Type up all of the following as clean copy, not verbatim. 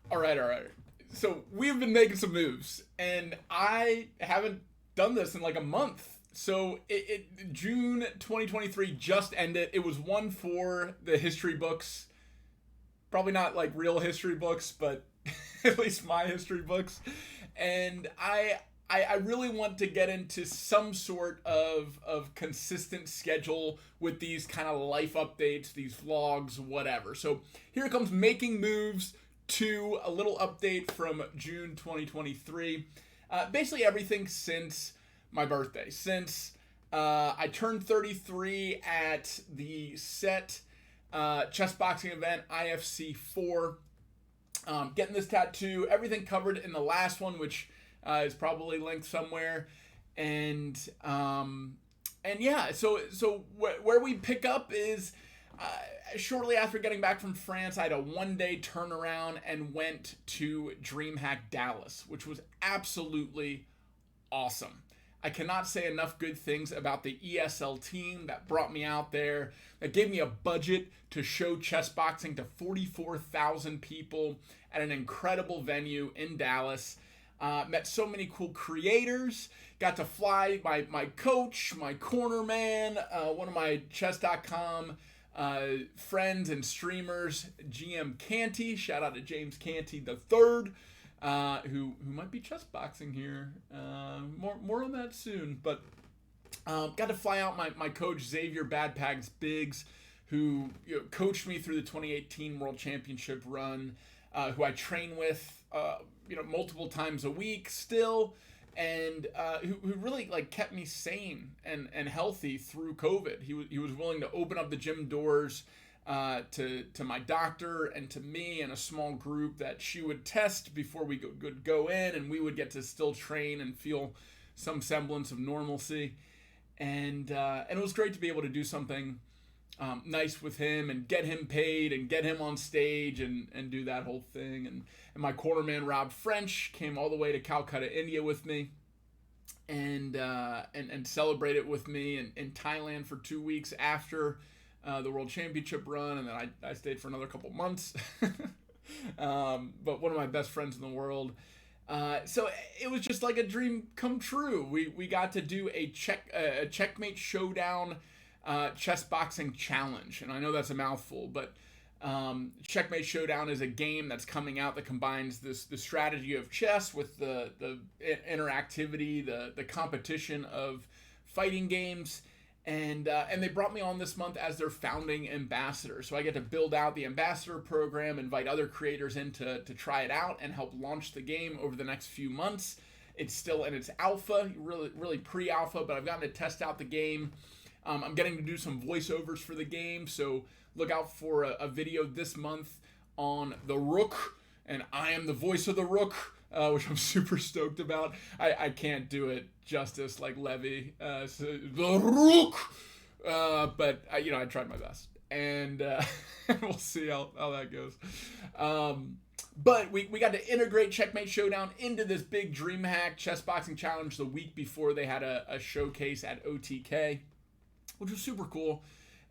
All right, all right. So we've been making some moves, and I haven't done this in like a month. So June 2023 just ended. It was one for the history books. Probably not like real history books, but at least my history books. And I really want to get into some sort of consistent schedule with these kind of life updates, these vlogs, whatever. So here comes making moves to a little update from June 2023. Basically everything since my birthday, since I turned 33 at the set chess boxing event IFC 4. Getting this tattoo, everything covered in the last one, which is probably linked somewhere, and yeah. So where we pick up is shortly after getting back from France, I had a 1-day turnaround and went to Dreamhack Dallas, which was absolutely awesome. I cannot say enough good things about the ESL team that brought me out there, that gave me a budget to show chess boxing to 44,000 people at an incredible venue in Dallas. Met so many cool creators, got to fly my coach, my corner man, one of my chess.com friends and streamers, GM Canty. Shout out to James Canty the third. Who might be chess boxing here. More on that soon. But got to fly out my coach Xavier Badpags Biggs, who coached me through the 2018 World Championship run, who I train with multiple times a week still, and who really like kept me sane and healthy through COVID. He was willing to open up the gym doors to my doctor and to me and a small group that she would test before we could go in, and we would get to still train and feel some semblance of normalcy. And it was great to be able to do something nice with him and get him paid and get him on stage and do that whole thing. And my quarterman Rob French came all the way to Calcutta, India with me, and celebrated with me in Thailand for 2 weeks after the World Championship run, and then I stayed for another couple months. But one of my best friends in the world. So it was just like a dream come true. We got to do a Checkmate Showdown chess boxing challenge, and I know that's a mouthful, but Checkmate Showdown is a game that's coming out that combines the strategy of chess with the interactivity, the competition of fighting games. And they brought me on this month as their founding ambassador. So I get to build out the ambassador program, invite other creators in to try it out, and help launch the game over the next few months. It's still in its alpha, really pre-alpha, but I've gotten to test out the game. I'm getting to do some voiceovers for the game, so look out for a video this month on the Rook, and I am the voice of the Rook, which I'm super stoked about. I can't do it justice like Levy, so the Rook, but I tried my best, and we'll see how that goes. But we got to integrate Checkmate Showdown into this big DreamHack chess boxing challenge the week before they had a showcase at OTK, which was super cool.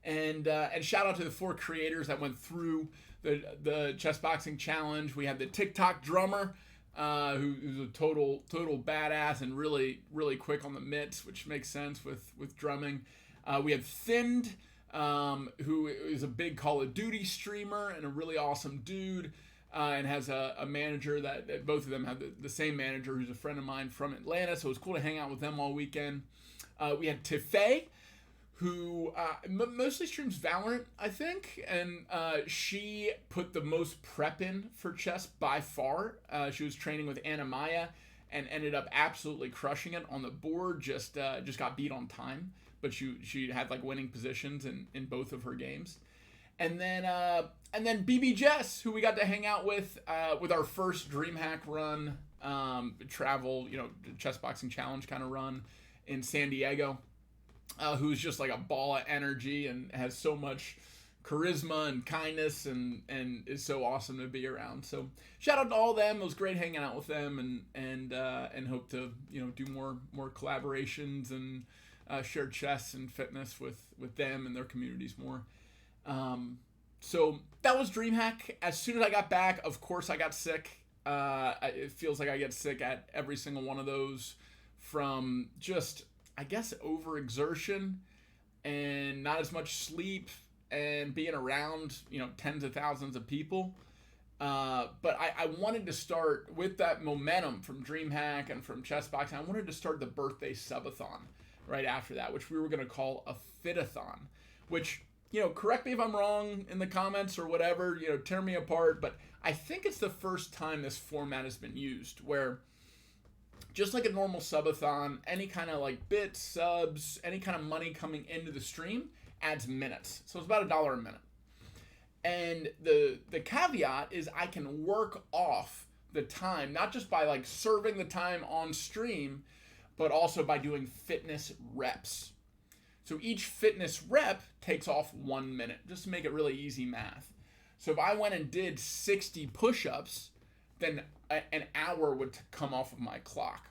And shout out to the 4 creators that went through the chess boxing challenge. We had the TikTok drummer, who's a total badass and really quick on the mitts, which makes sense with drumming. We had Thinned, who is a big Call of Duty streamer and a really awesome dude, and has a manager that both of them have the same manager, who's a friend of mine from Atlanta, so it was cool to hang out with them all weekend. We had Tiffay, who mostly streams Valorant, I think, and she put the most prep in for chess by far. She was training with Anna Maya and ended up absolutely crushing it on the board. Just got beat on time, but she had like winning positions in both of her games. And then BB Jess, who we got to hang out with our first DreamHack run, travel, chess boxing challenge kind of run in San Diego. Who's just like a ball of energy and has so much charisma and kindness and is so awesome to be around. So shout out to all of them. It was great hanging out with them and hope to do more collaborations and share chess and fitness with them and their communities more. So that was Dreamhack. As soon as I got back, of course I got sick. It feels like I get sick at every single one of those from just, I guess, overexertion and not as much sleep and being around, tens of thousands of people. But I wanted to start with that momentum from Dreamhack and from chessboxing. I wanted to start the birthday subathon right after that, which we were going to call a FIT-athon, which, correct me if I'm wrong in the comments or whatever, tear me apart, but I think it's the first time this format has been used where just like a normal subathon, any kind of like bits, subs, any kind of money coming into the stream adds minutes. So it's about $1 a minute. And the caveat is I can work off the time, not just by like serving the time on stream, but also by doing fitness reps. So each fitness rep takes off 1 minute, just to make it really easy math. So if I went and did 60 push-ups, then an hour would come off of my clock.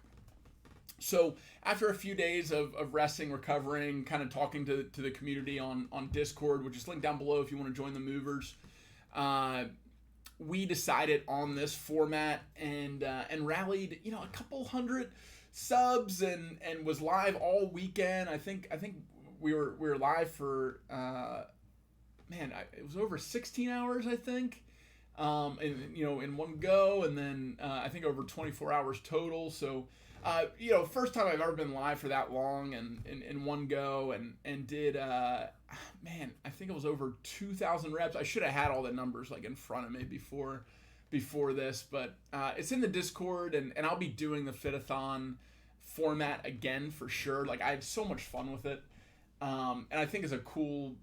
So after a few days of resting, recovering, kind of talking to the community on Discord, which is linked down below if you want to join the movers, we decided on this format and rallied, a couple hundred subs and was live all weekend. I think we were live for it was over 16 hours, I think. In one go, and then I think over 24 hours total. So, first time I've ever been live for that long and in one go, and did I think it was over 2,000 reps. I should have had all the numbers like in front of me before this, but it's in the Discord, and I'll be doing the FIT-athon format again for sure. Like I had so much fun with it, and I think it's a cool,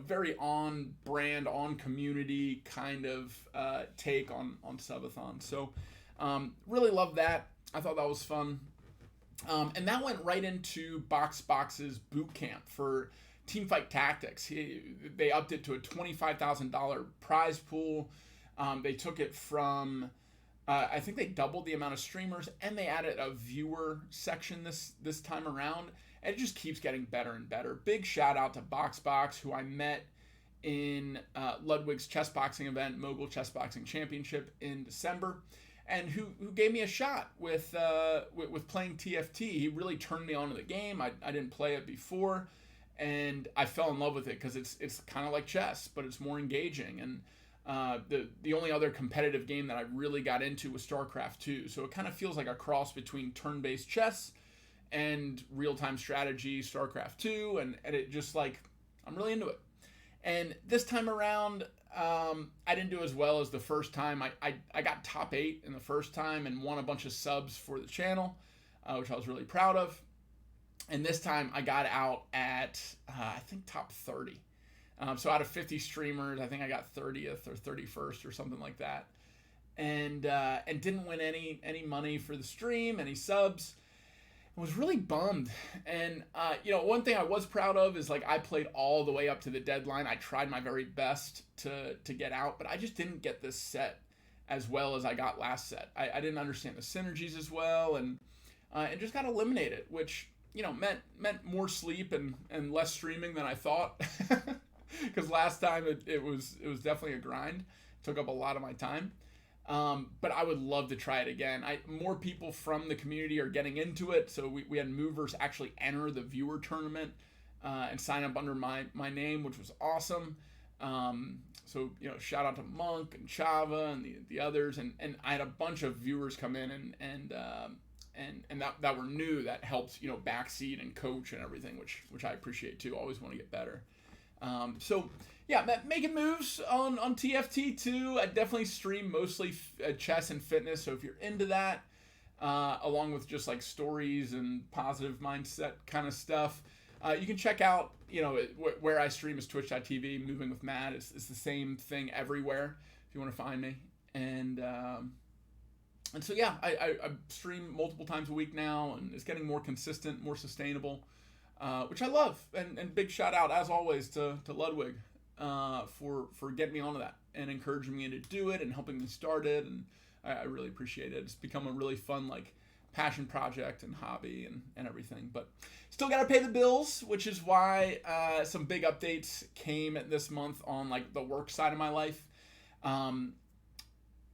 very on brand, on community kind of take on subathon. So really love that. I thought that was fun. And that went right into BoxBox's Bootcamp for Teamfight Tactics. They upped it to a $25,000 prize pool. They took it from, I think they doubled the amount of streamers, and they added a viewer section this time around. And it just keeps getting better and better. Big shout out to BoxBox, who I met in Ludwig's chessboxing event, Mogul Chessboxing Championship in December, and who gave me a shot with playing TFT. He really turned me on to the game. I didn't play it before, and I fell in love with it because it's kind of like chess, but it's more engaging. And the only other competitive game that I really got into was StarCraft 2. So it kind of feels like a cross between turn-based chess and real-time strategy, StarCraft 2, and it just like, I'm really into it. And this time around, I didn't do as well as the first time. I got top 8 in the first time and won a bunch of subs for the channel, which I was really proud of. And this time I got out at, I think, top 30. So out of 50 streamers, I think I got 30th or 31st or something like that. And didn't win any money for the stream, any subs. Was really bummed. And one thing I was proud of is like I played all the way up to the deadline. I tried my very best to get out, but I just didn't get this set as well as I got last set. I didn't understand the synergies as well, and just got eliminated, which meant more sleep and less streaming than I thought. Because last time it was definitely a grind. It took up a lot of my time. But I would love to try it again. More people from the community are getting into it. So we had movers actually enter the viewer tournament and sign up under my name, which was awesome. So shout out to Monk and Chava and the others. And I had a bunch of viewers come in and that were new, that helped backseat and coach and everything, which I appreciate too. Always want to get better. So yeah, making moves on TFT too. I definitely stream mostly chess and fitness. So if you're into that, along with just like stories and positive mindset kind of stuff, you can check out, where I stream is twitch.tv, Moving with Matt. It's the same thing everywhere if you want to find me. And so yeah, I stream multiple times a week now, and it's getting more consistent, more sustainable, which I love. And big shout out as always to Ludwig for getting me onto that and encouraging me to do it and helping me start it. And I really appreciate it. It's become a really fun like passion project and hobby and everything. But still got to pay the bills, which is why some big updates came this month on like the work side of my life.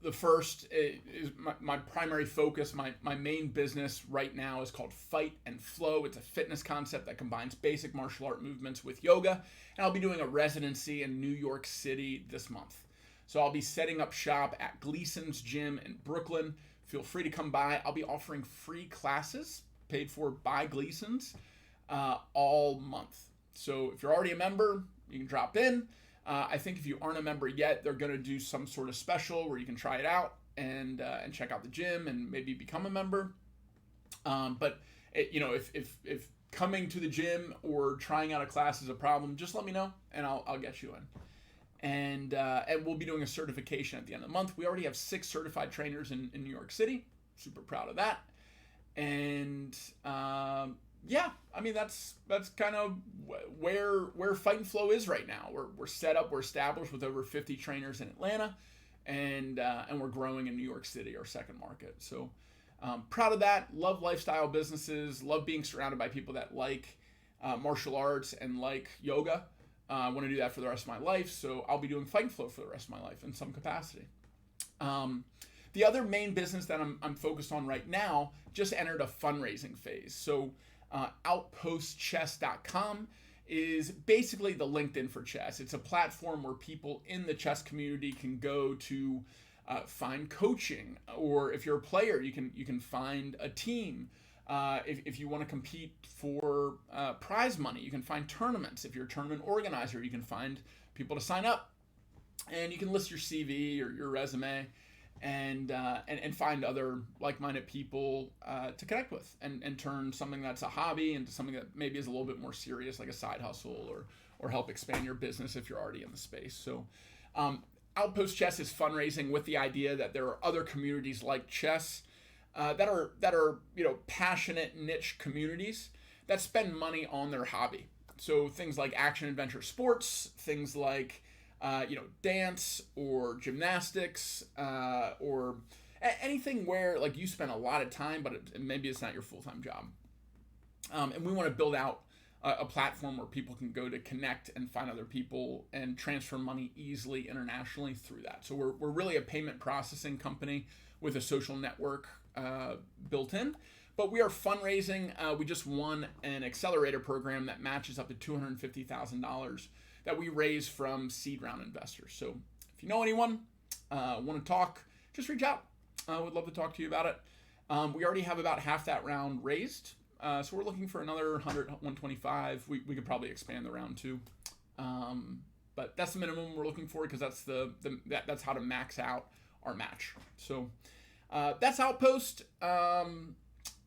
The first is my primary focus. My main business right now is called Fight and Flow. It's a fitness concept that combines basic martial art movements with yoga. And I'll be doing a residency in New York City this month. So I'll be setting up shop at Gleason's Gym in Brooklyn. Feel free to come by. I'll be offering free classes paid for by Gleason's all month. So if you're already a member, you can drop in. I think if you aren't a member yet, they're going to do some sort of special where you can try it out and check out the gym and maybe become a member. But if coming to the gym or trying out a class is a problem, just let me know and I'll get you in. And we'll be doing a certification at the end of the month. We already have 6 certified trainers in New York City. Super proud of that. And yeah, I mean that's kind of where Fight and Flow is right now. We're set up, we're established with over 50 trainers in Atlanta, and we're growing in New York City, our second market. So proud of that. Love lifestyle businesses. Love being surrounded by people that like martial arts and like yoga. I want to do that for the rest of my life. So I'll be doing Fight and Flow for the rest of my life in some capacity. The other main business that I'm focused on right now just entered a fundraising phase. So outpostchess.com is basically the LinkedIn for chess. It's a platform where people in the chess community can go to find coaching, or if you're a player, you can find a team. If you want to compete for prize money, you can find tournaments. If you're a tournament organizer, you can find people to sign up, and you can list your CV or your resume, and find other like-minded people to connect with, and turn something that's a hobby into something that maybe is a little bit more serious, like a side hustle, or help expand your business if you're already in the space. So Outpost Chess is fundraising with the idea that there are other communities like chess that are passionate niche communities that spend money on their hobby. So things like action adventure sports, things like dance or gymnastics, or anything where like you spend a lot of time, but maybe it's not your full-time job. And we want to build out a platform where people can go to connect and find other people and transfer money easily internationally through that. So we're really a payment processing company with a social network built in. But we are fundraising. We just won an accelerator program that matches up to $250,000 that we raise from seed round investors. So if you know anyone, want to talk, just reach out. I would love to talk to you about it. We already have about half that round raised. So we're looking for another 100, 125. We could probably expand the round too. But that's the minimum we're looking for, because that's how to max out our match. So that's Outpost.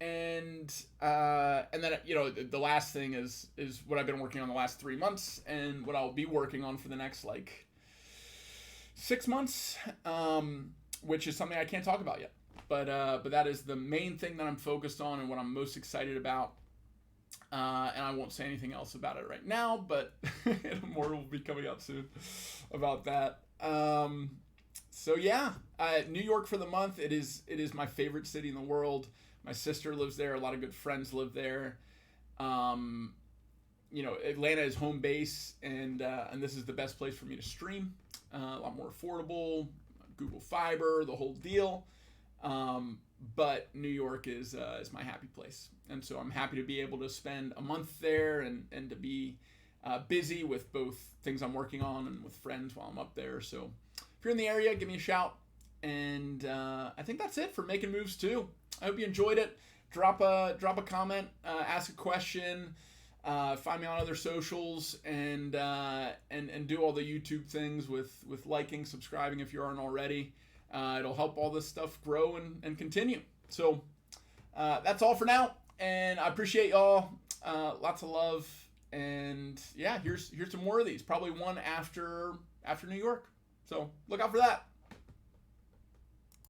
And then the last thing is what I've been working on the last 3 months, and what I'll be working on for the next 6 months, which is something I can't talk about yet. But that is the main thing that I'm focused on and what I'm most excited about. And I won't say anything else about it right now, but more will be coming out soon about that. So yeah, New York for the month. It is my favorite city in the world. My sister lives there. A lot of good friends live there. Atlanta is home base, and this is the best place for me to stream. A lot more affordable, Google Fiber, the whole deal. But New York is my happy place, and so I'm happy to be able to spend a month there and to be busy with both things I'm working on and with friends while I'm up there. So if you're in the area, give me a shout. And I think that's it for Making Moves 2. I hope you enjoyed it. Drop a comment, ask a question, find me on other socials, and do all the YouTube things with liking, subscribing if you aren't already. It'll help all this stuff grow and continue. So that's all for now, and I appreciate y'all. Lots of love, and yeah, here's some more of these. Probably one after New York. So look out for that.